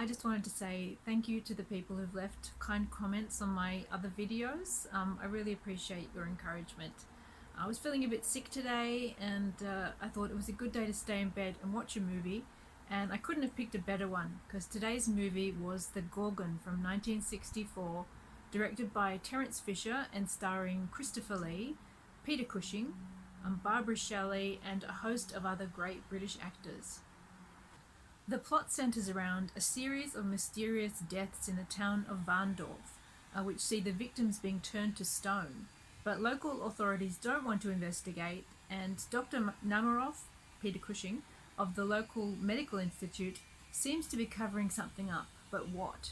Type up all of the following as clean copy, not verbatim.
just wanted to say thank you to the people who've left kind comments on my other videos. I really appreciate your encouragement. I was feeling a bit sick today, and I thought it was a good day to stay in bed and watch a movie, and I couldn't have picked a better one because today's movie was The Gorgon from 1964, directed by Terrence and starring Christopher Lee, Peter Cushing, Barbara Shelley, and a host of other great British actors. The plot centres around a series of mysterious deaths in the town of Varndorf, which see the victims being turned to stone. But local authorities don't want to investigate, and Dr. Namaroff, Peter Cushing, of the local medical institute, seems to be covering something up. But what?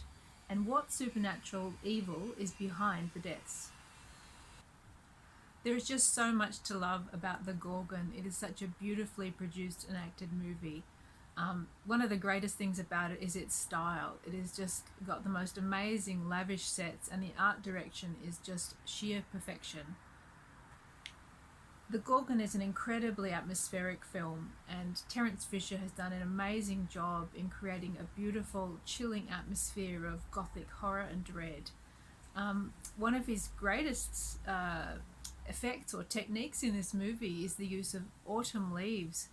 And what supernatural evil is behind the deaths? There is just so much to love about The Gorgon. It is such a beautifully produced and acted movie. One of the greatest things about it is its style. It has just got the most amazing lavish sets, and the art direction is just sheer perfection. The Gorgon is an incredibly atmospheric film, and Terrence has done an amazing job in creating a beautiful, chilling atmosphere of Gothic horror and dread. One of his greatest effects or techniques in this movie is the use of autumn leaves.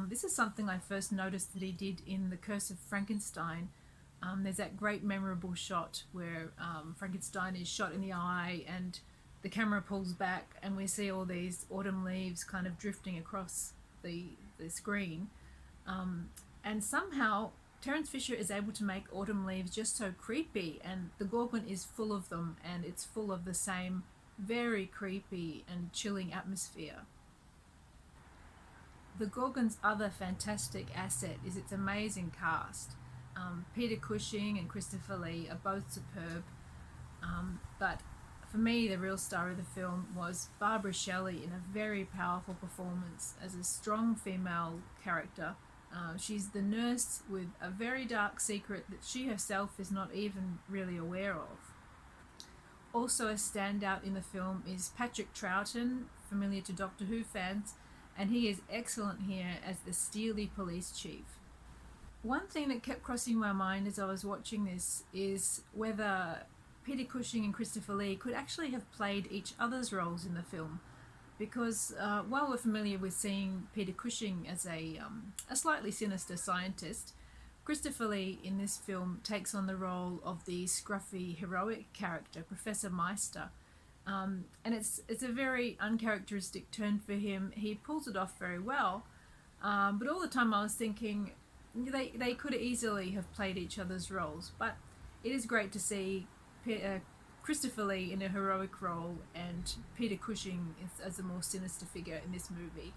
This is something I first noticed that he did in The Curse of Frankenstein. There's that great memorable shot where Frankenstein is shot in the eye and the camera pulls back and we see all these autumn leaves kind of drifting across the screen. And somehow Terrence is able to make autumn leaves just so creepy, and The Gorgon is full of them, and it's full of the same very creepy and chilling atmosphere. The Gorgon's other fantastic asset is its amazing cast. Peter Cushing and Christopher Lee are both superb, but for me the real star of the film was Barbara Shelley in a very powerful performance as a strong female character. She's the nurse with a very dark secret that she herself is not even really aware of. Also a standout in the film is Patrick Troughton, familiar to Doctor Who fans, and he is excellent here as the steely police chief. One thing that kept crossing my mind as I was watching this is whether Peter Cushing and Christopher Lee could actually have played each other's roles in the film, because while we're familiar with seeing Peter Cushing as a slightly sinister scientist, Christopher Lee in this film takes on the role of the scruffy heroic character, Professor Meister. And it's a very uncharacteristic turn for him. He pulls it off very well, but all the time I was thinking they could easily have played each other's roles. But it is great to see Christopher Lee in a heroic role and Peter Cushing as a more sinister figure in this movie.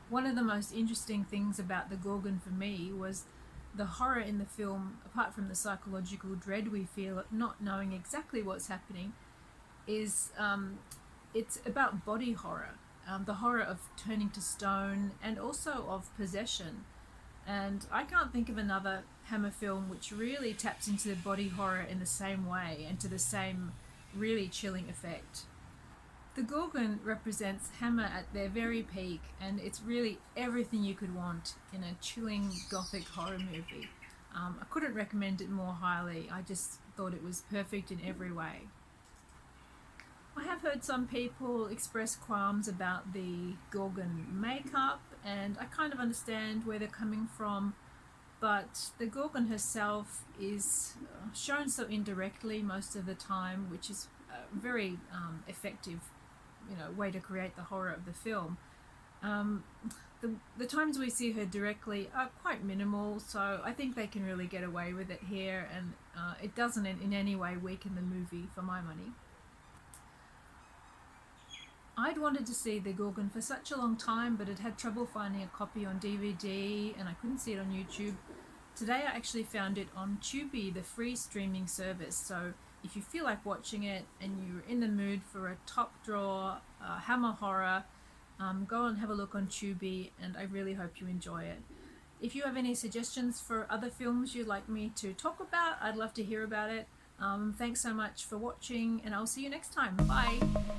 One of the most interesting things about The Gorgon for me was the horror in the film, apart from the psychological dread we feel at not knowing exactly what's happening, is it's about body horror, the horror of turning to stone and also of possession. And I can't think of another Hammer film which really taps into the body horror in the same way and to the same really chilling effect. The Gorgon represents Hammer at their very peak, and it's really everything you could want in a chilling Gothic horror movie. I couldn't recommend it more highly. I just thought it was perfect in every way. I have heard some people express qualms about the Gorgon makeup, and I kind of understand where they're coming from, but the Gorgon herself is shown so indirectly most of the time, which is a very effective way to create the horror of the film. The times we see her directly are quite minimal, so I think they can really get away with it here, and it doesn't in any way weaken the movie for my money. I'd wanted to see The Gorgon for such a long time, but had had trouble finding a copy on DVD, and I couldn't see it on YouTube. Today I actually found it on Tubi, the free streaming service, so if you feel like watching it and you're in the mood for a top drawer Hammer horror, go and have a look on Tubi, and I really hope you enjoy it. If you have any suggestions for other films you'd like me to talk about, I'd love to hear about it. Thanks so much for watching, and I'll see you next time. Bye!